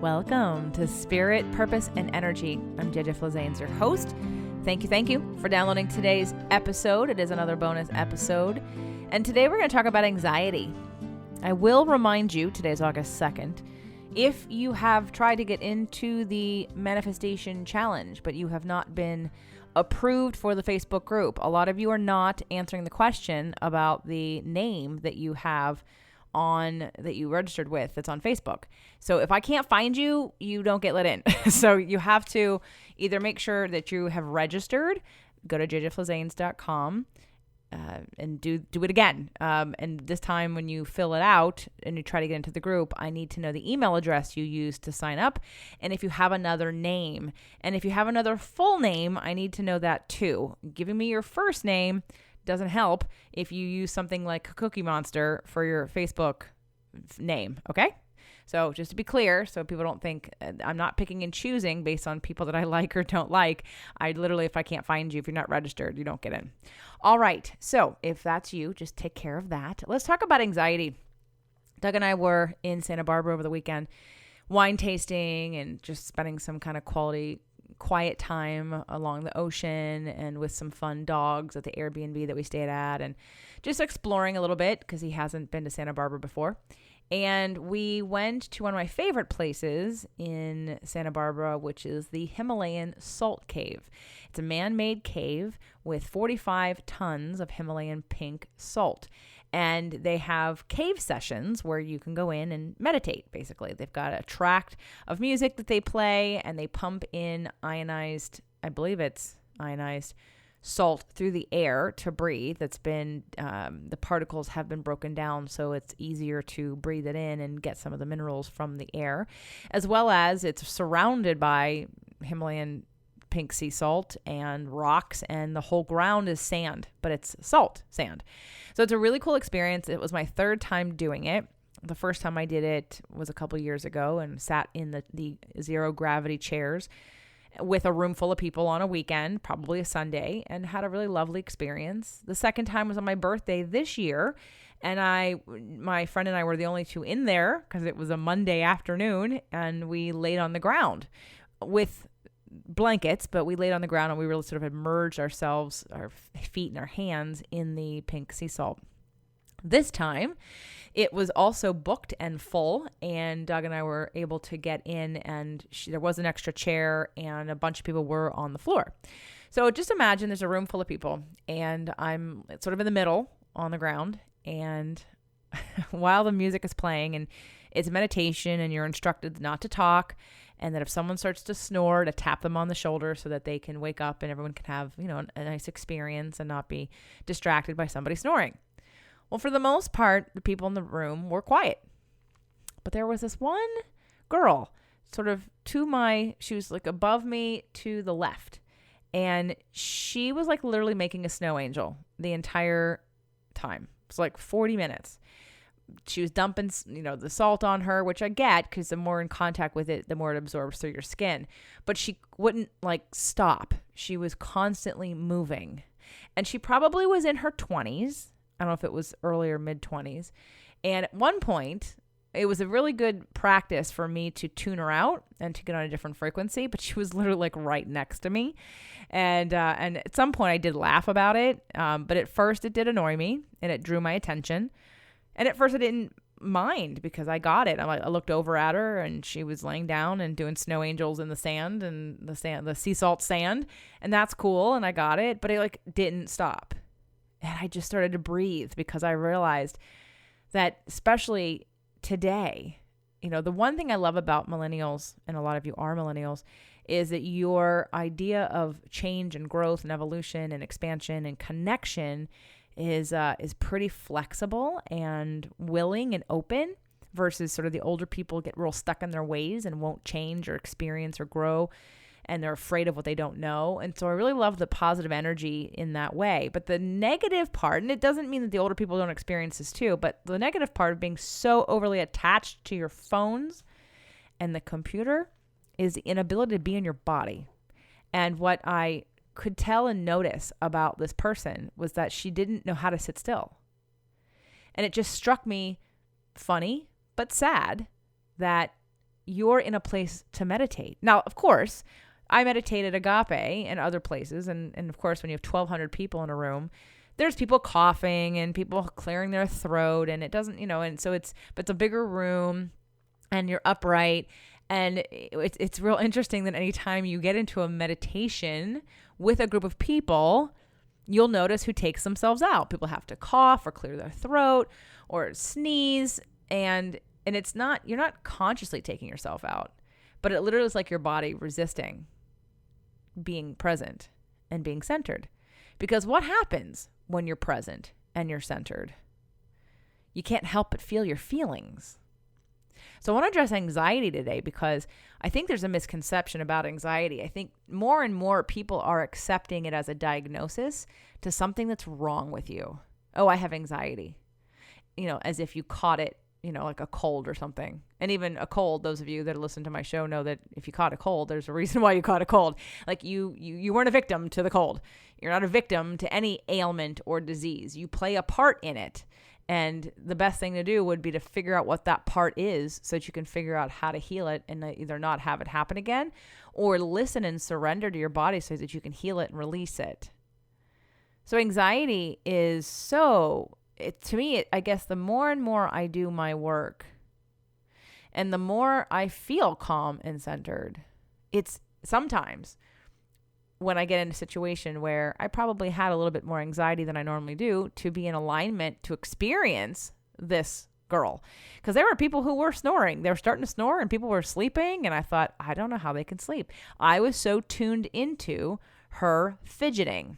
Welcome to Spirit, Purpose, and Energy. I'm JJ Flazanes, your host. Thank you for downloading today's episode. It is another bonus episode. And today we're going to talk about anxiety. I will remind you, today's August 2nd, if you have tried to get into the Manifestation Challenge, but you have not been approved for the Facebook group, a lot of you are not answering the question about the name that you have that you registered with that's on Facebook. So if I can't find you, you don't get let in. So you have to either make sure that you have registered, go to jjflazanes.com and do it again. And this time when you fill it out and you try to get into the group, I need to know the email address you used to sign up. And if you have another name, and if you have another full name, I need to know that too. Giving me your first name doesn't help if you use something like Cookie Monster for your Facebook name, okay? So just to be clear, so people don't think I'm not picking and choosing based on people that I like or don't like. I literally, if I can't find you, if you're not registered, you don't get in. All right, so if that's you, just take care of that. Let's talk about anxiety. Doug and I were in Santa Barbara over the weekend, wine tasting and just spending some kind of quality quiet time along the ocean and with some fun dogs at the Airbnb that we stayed at, and just exploring a little bit because he hasn't been to Santa Barbara before. And we went to one of my favorite places in Santa Barbara, which is the Himalayan Salt Cave. It's a man-made cave with 45 tons of Himalayan pink salt. And they have cave sessions where you can go in and meditate, basically. They've got a tract of music that they play, and they pump in ionized, I believe it's ionized, salt through the air to breathe. That's been, the particles have been broken down, so it's easier to breathe it in and get some of the minerals from the air, as well as it's surrounded by Himalayan pink sea salt and rocks, and the whole ground is sand, but it's sand. So it's a really cool experience. It was my third time doing it. The first time I did it was a couple years ago and sat in the zero gravity chairs with a room full of people on a weekend, probably a Sunday, and had a really lovely experience. The second time was on my birthday this year, and my friend and I were the only two in there because it was a Monday afternoon, and we laid on the ground with blankets, but we laid on the ground and we really sort of immersed ourselves, our feet and our hands, in the pink sea salt. This time it was also booked and full, and Doug and I were able to get in, and there was an extra chair and a bunch of people were on the floor. So just imagine there's a room full of people and I'm sort of in the middle on the ground, and while the music is playing, and it's meditation, and you're instructed not to talk, and that if someone starts to snore, to tap them on the shoulder so that they can wake up and everyone can have, a nice experience and not be distracted by somebody snoring. Well, for the most part, the people in the room were quiet. But there was this one girl sort of she was like above me to the left. And she was like literally making a snow angel the entire time. It was like 40 minutes. She was dumping, the salt on her, which I get because the more in contact with it, the more it absorbs through your skin. But she wouldn't stop. She was constantly moving. And she probably was in her 20s. I don't know if it was early or mid 20s. And at one point, it was a really good practice for me to tune her out and to get on a different frequency. But she was literally right next to me. And at some point I did laugh about it. But at first it did annoy me and it drew my attention. And at first I didn't mind because I got it. I looked over at her and she was laying down and doing snow angels in the sand and the sea salt sand. And that's cool. And I got it, but it didn't stop. And I just started to breathe because I realized that, especially today, the one thing I love about millennials, and a lot of you are millennials, is that your idea of change and growth and evolution and expansion and connection is pretty flexible and willing and open, versus sort of the older people get real stuck in their ways and won't change or experience or grow, and they're afraid of what they don't know. And so I really love the positive energy in that way. But the negative part, and it doesn't mean that the older people don't experience this too, but the negative part of being so overly attached to your phones and the computer is the inability to be in your body. And what I could tell and notice about this person was that she didn't know how to sit still. And it just struck me funny, but sad, that you're in a place to meditate. Now, of course, I meditate at Agape and other places. And of course, when you have 1,200 people in a room, there's people coughing and people clearing their throat, and it doesn't, and so but it's a bigger room and you're upright. And it's real interesting that anytime you get into a meditation with a group of people, you'll notice who takes themselves out. People have to cough or clear their throat or sneeze. And it's not, you're not consciously taking yourself out, but it literally is like your body resisting being present and being centered. Because what happens when you're present and you're centered? You can't help but feel your feelings. So I want to address anxiety today because I think there's a misconception about anxiety. I think more and more people are accepting it as a diagnosis to something that's wrong with you. Oh, I have anxiety. As if you caught it, like a cold or something. And even a cold, those of you that listen to my show know that if you caught a cold, there's a reason why you caught a cold. Like you weren't a victim to the cold. You're not a victim to any ailment or disease. You play a part in it. And the best thing to do would be to figure out what that part is so that you can figure out how to heal it and either not have it happen again or listen and surrender to your body so that you can heal it and release it. So anxiety is to me, I guess the more and more I do my work and the more I feel calm and centered, it's sometimes when I get in a situation where I probably had a little bit more anxiety than I normally do to be in alignment to experience this girl. Because there were people who were snoring. They were starting to snore and people were sleeping. And I thought, I don't know how they can sleep. I was so tuned into her fidgeting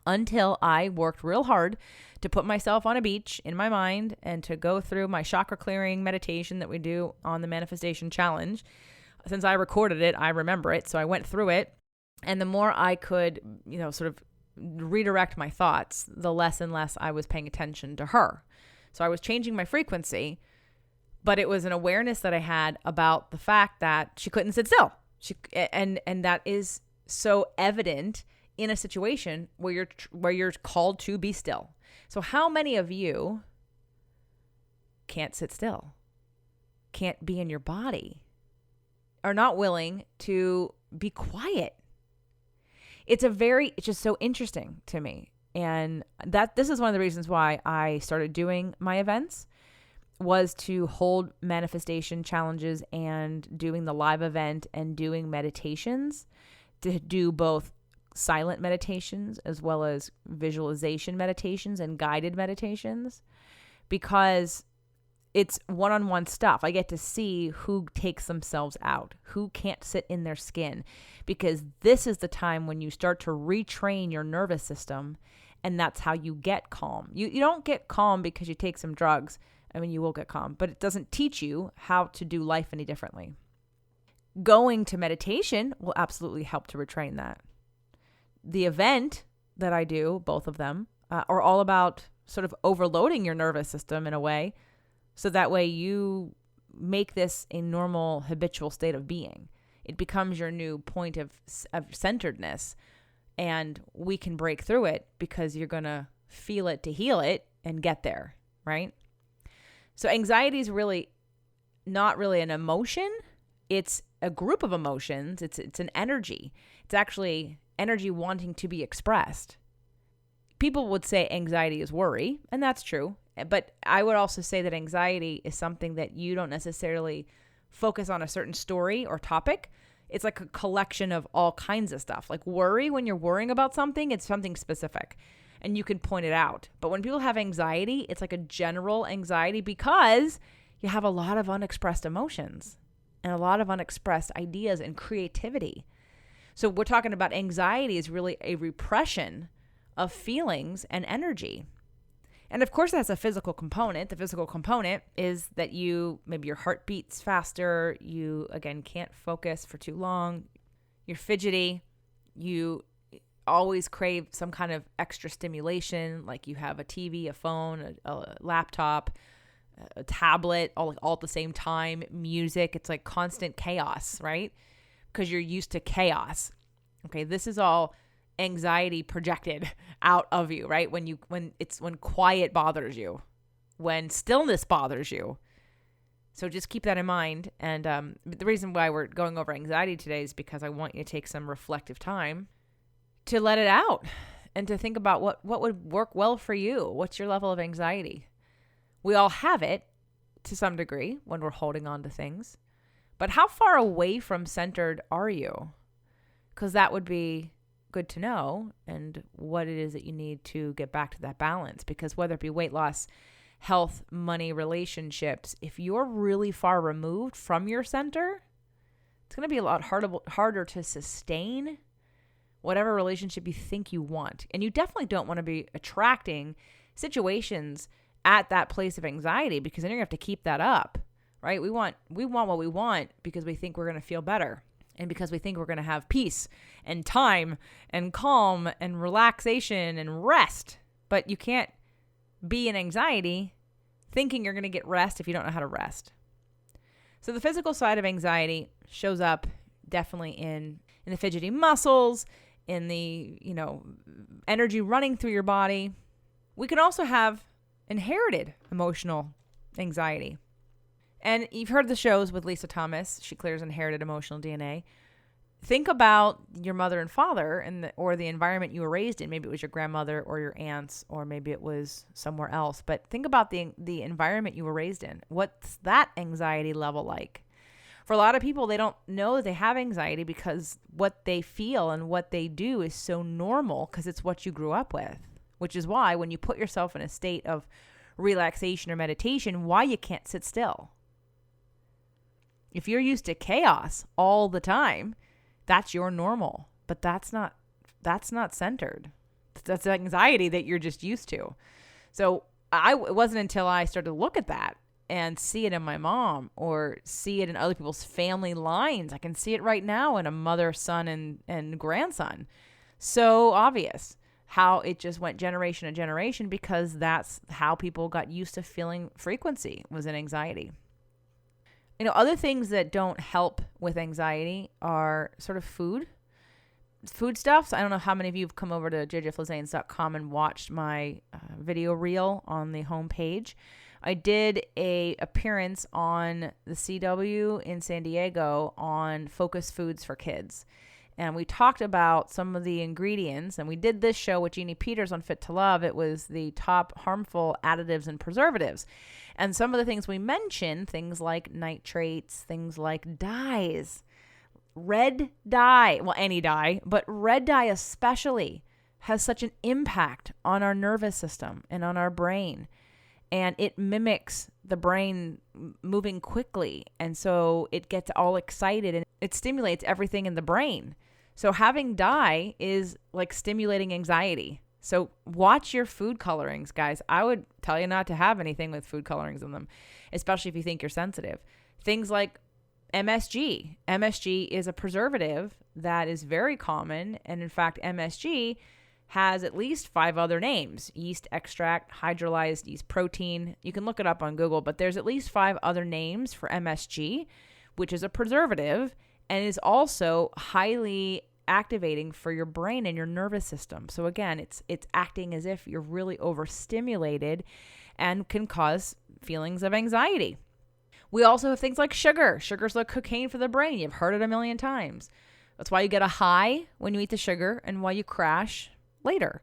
until I worked real hard to put myself on a beach in my mind and to go through my chakra clearing meditation that we do on the Manifestation Challenge. Since I recorded it, I remember it. So I went through it. And the more I could, sort of redirect my thoughts, the less and less I was paying attention to her. So I was changing my frequency, but it was an awareness that I had about the fact that she couldn't sit still. And that is so evident in a situation where you're called to be still. So how many of you can't sit still, can't be in your body, are not willing to be quiet? It's just so interesting to me. And this is one of the reasons why I started doing my events, was to hold manifestation challenges and doing the live event and doing meditations, to do both silent meditations as well as visualization meditations and guided meditations, because it's one-on-one stuff. I get to see who takes themselves out, who can't sit in their skin, because this is the time when you start to retrain your nervous system, and that's how you get calm. You don't get calm because you take some drugs. I mean, you will get calm, but it doesn't teach you how to do life any differently. Going to meditation will absolutely help to retrain that. The event that I do, both of them, are all about sort of overloading your nervous system in a way, so that way you make this a normal, habitual state of being. It becomes your new point of centeredness, and we can break through it because you're going to feel it to heal it and get there, right? So anxiety is really not really an emotion. It's a group of emotions. It's an energy. It's actually energy wanting to be expressed. People would say anxiety is worry, and that's true. But I would also say that anxiety is something that you don't necessarily focus on a certain story or topic. It's like a collection of all kinds of stuff. Like worry, when you're worrying about something, it's something specific and you can point it out. But when people have anxiety, it's like a general anxiety because you have a lot of unexpressed emotions and a lot of unexpressed ideas and creativity. So we're talking about anxiety is really a repression of feelings and energy. And of course, it has a physical component. The physical component is that maybe your heart beats faster. You, again, can't focus for too long. You're fidgety. You always crave some kind of extra stimulation, like you have a TV, a phone, a laptop, a tablet, all at the same time, music. It's like constant chaos, right? Because you're used to chaos. Okay, this is all anxiety projected out of you, right? When quiet bothers you, when stillness bothers you, So just keep that in mind. And the reason why we're going over anxiety today is because I want you to take some reflective time to let it out and to think about what would work well for you. What's your level of anxiety? We all have it to some degree when we're holding on to things. But how far away from centered are you? Because that would be good to know, and what it is that you need to get back to that balance. Because whether it be weight loss, health, money, relationships, if you're really far removed from your center, it's going to be a lot harder to sustain whatever relationship you think you want. And you definitely don't want to be attracting situations at that place of anxiety, because then you're going to have to keep that up, right? We want what we want because we think we're going to feel better, and because we think we're going to have peace and time and calm and relaxation and rest. But you can't be in anxiety thinking you're going to get rest if you don't know how to rest. So the physical side of anxiety shows up definitely in the fidgety muscles, in the, energy running through your body. We can also have inherited emotional anxiety. And you've heard the shows with Lisa Thomas. She clears inherited emotional DNA. Think about your mother and father or the environment you were raised in. Maybe it was your grandmother or your aunts, or maybe it was somewhere else. But think about the environment you were raised in. What's that anxiety level like? For a lot of people, they don't know they have anxiety because what they feel and what they do is so normal because it's what you grew up with, which is why when you put yourself in a state of relaxation or meditation, why you can't sit still. If you're used to chaos all the time, that's your normal, but that's not centered. That's anxiety that you're just used to. So it wasn't until I started to look at that and see it in my mom or see it in other people's family lines. I can see it right now in a mother, son, and grandson. So obvious how it just went generation to generation, because that's how people got used to feeling frequency, was in anxiety. Other things that don't help with anxiety are sort of foodstuffs. I don't know how many of you have come over to jjflazanes.com and watched my video reel on the homepage. I did a appearance on the CW in San Diego on Focus Foods for Kids. And we talked about some of the ingredients, and we did this show with Jeannie Peters on Fit to Love. It was the top harmful additives and preservatives. And some of the things we mentioned, things like nitrates, things like dyes, red dye, well, any dye, but red dye especially has such an impact on our nervous system and on our brain. And it mimics the brain moving quickly. And so it gets all excited and it stimulates everything in the brain. So having dye is like stimulating anxiety. So watch your food colorings, guys. I would tell you not to have anything with food colorings in them, especially if you think you're sensitive. Things like MSG. MSG is a preservative that is very common. And in fact, MSG has at least 5 other names: yeast extract, hydrolyzed yeast protein. You can look it up on Google, but there's at least 5 other names for MSG, which is a preservative and is also highly activating for your brain and your nervous system. So again, it's acting as if you're really overstimulated and can cause feelings of anxiety. We also have things like sugar. Sugar's like cocaine for the brain. You've heard it a million times. That's why you get a high when you eat the sugar and why you crash later.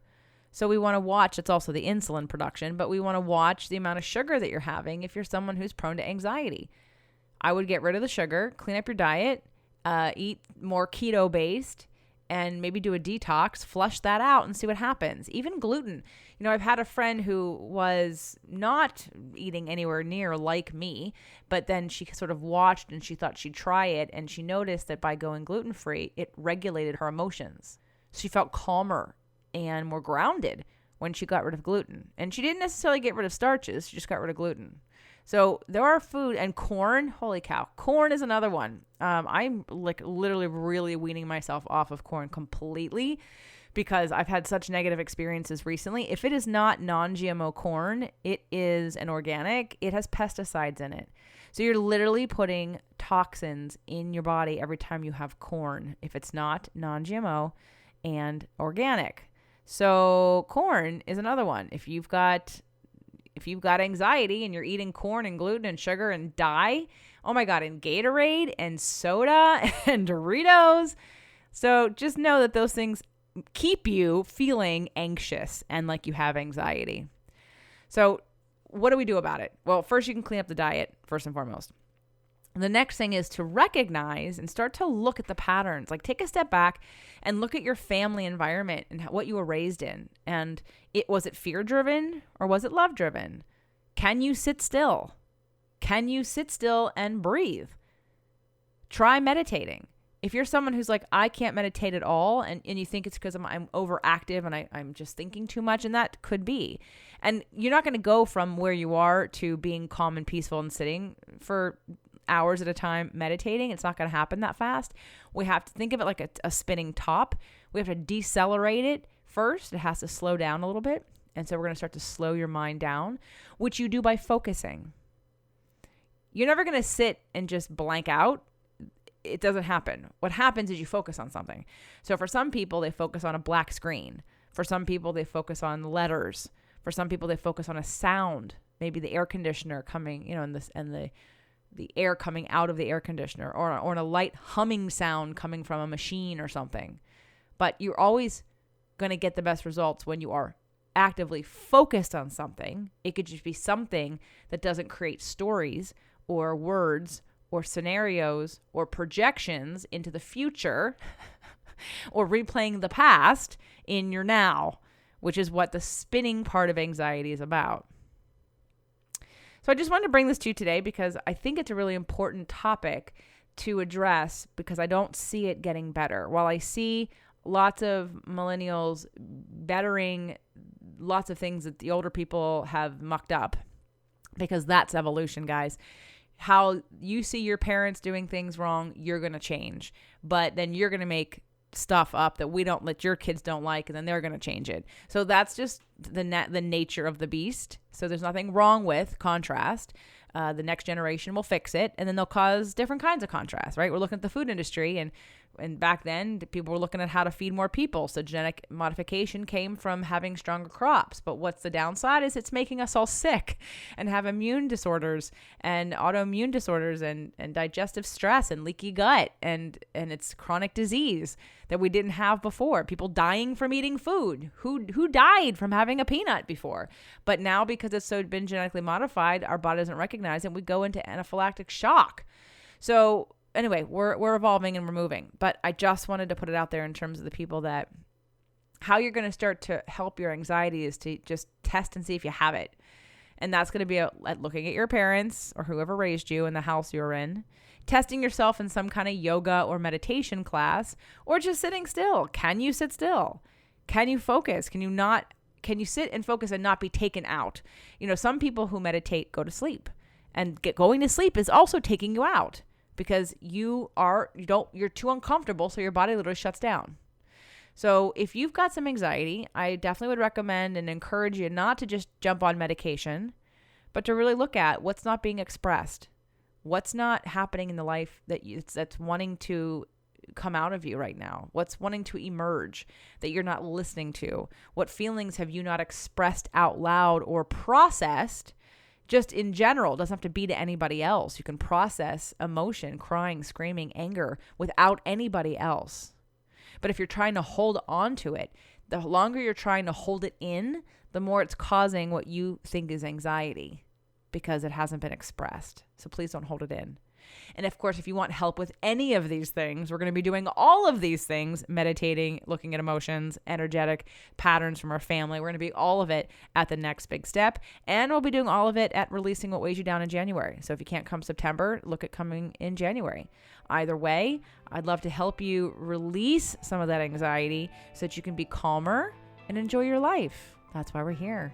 So we want to watch, it's also the insulin production, but we want to watch the amount of sugar that you're having if you're someone who's prone to anxiety. I would get rid of the sugar, clean up your diet, eat more keto based, and maybe do a detox, flush that out and see what happens. Even gluten. I've had a friend who was not eating anywhere near like me, but then she sort of watched and she thought she'd try it, and she noticed that by going gluten-free, it regulated her emotions. She felt calmer and more grounded when she got rid of gluten. And she didn't necessarily get rid of starches, she just got rid of gluten. So there are food, and corn, holy cow. Corn is another one. I'm like literally really weaning myself off of corn completely because I've had such negative experiences recently. If it is not non-GMO corn, it is an organic. It has pesticides in it. So you're literally putting toxins in your body every time you have corn if it's not non-GMO and organic. So corn is another one. If you've got if you've got anxiety and you're eating corn and gluten and sugar and dye, oh my God, and Gatorade and soda and Doritos. So just know that those things keep you feeling anxious and like you have anxiety. So what do we do about it? Well, first you can clean up the diet, first and foremost. The next thing is to recognize and start to look at the patterns. Like take a step back and look at your family environment and what you were raised in. And was it fear-driven or was it love-driven? Can you sit still? Can you sit still and breathe? Try meditating. If you're someone who's like, I can't meditate at all, and you think it's because I'm overactive and I'm just thinking too much, and that could be. And you're not going to go from where you are to being calm and peaceful and sitting for hours at a time meditating. It's not going to happen that fast. We have to think of it like a spinning top. We have to decelerate it first. It has to slow down a little bit. And so we're going to start to slow your mind down, which you do by focusing. You're never going to sit and just blank out. It doesn't happen. What happens is you focus on something. So for some people, they focus on a black screen. For some people, they focus on letters. For some people, they focus on a sound, maybe the air conditioner coming, and the air coming out of the air conditioner, or in a light humming sound coming from a machine or something. But you're always going to get the best results when you are actively focused on something. It could just be something that doesn't create stories or words or scenarios or projections into the future or replaying the past in your now, which is what the spinning part of anxiety is about. So I just wanted to bring this to you today because I think it's a really important topic to address because I don't see it getting better. While I see lots of millennials bettering lots of things that the older people have mucked up, because that's evolution, guys. How you see your parents doing things wrong, you're going to change. But then you're going to make stuff up that your kids don't like, and then they're going to change it. So that's just the nature of the beast. So there's nothing wrong with contrast. The next generation will fix it, and then they'll cause different kinds of contrast, right? We're looking at the food industry, and back then people were looking at how to feed more people. So genetic modification came from having stronger crops. But what's the downside is it's making us all sick and have immune disorders and autoimmune disorders and digestive stress and leaky gut. And it's chronic disease that we didn't have before. People dying from eating food. Who died from having a peanut before? But now, because it's been genetically modified, our body doesn't recognize it. And we go into anaphylactic shock. So anyway, we're evolving and we're moving, but I just wanted to put it out there in terms of the people that how you're going to start to help your anxiety is to just test and see if you have it. And that's going to be at looking at your parents or whoever raised you in the house you're in, testing yourself in some kind of yoga or meditation class, or just sitting still. Can you sit still? Can you focus? Can you sit and focus and not be taken out? Some people who meditate go to sleep, and going to sleep is also taking you out. Because you're too uncomfortable, so your body literally shuts down. So if you've got some anxiety, I definitely would recommend and encourage you not to just jump on medication, but to really look at what's not being expressed, what's not happening in the life that's wanting to come out of you right now, what's wanting to emerge that you're not listening to, what feelings have you not expressed out loud or processed. Just in general, it doesn't have to be to anybody else. You can process emotion, crying, screaming, anger without anybody else. But if you're trying to hold on to it, the longer you're trying to hold it in, the more it's causing what you think is anxiety because it hasn't been expressed. So please don't hold it in. And of course, if you want help with any of these things, we're going to be doing all of these things, meditating, looking at emotions, energetic patterns from our family. We're going to be all of it at the next big step. And we'll be doing all of it at releasing what weighs you down in January. So if you can't come September, look at coming in January. Either way, I'd love to help you release some of that anxiety so that you can be calmer and enjoy your life. That's why we're here.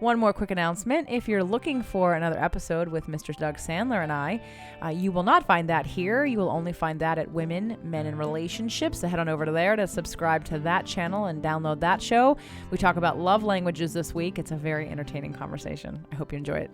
One more quick announcement. If you're looking for another episode with Mr. Doug Sandler and I, you will not find that here. You will only find that at Women, Men, and Relationships. So head on over to there to subscribe to that channel and download that show. We talk about love languages this week. It's a very entertaining conversation. I hope you enjoy it.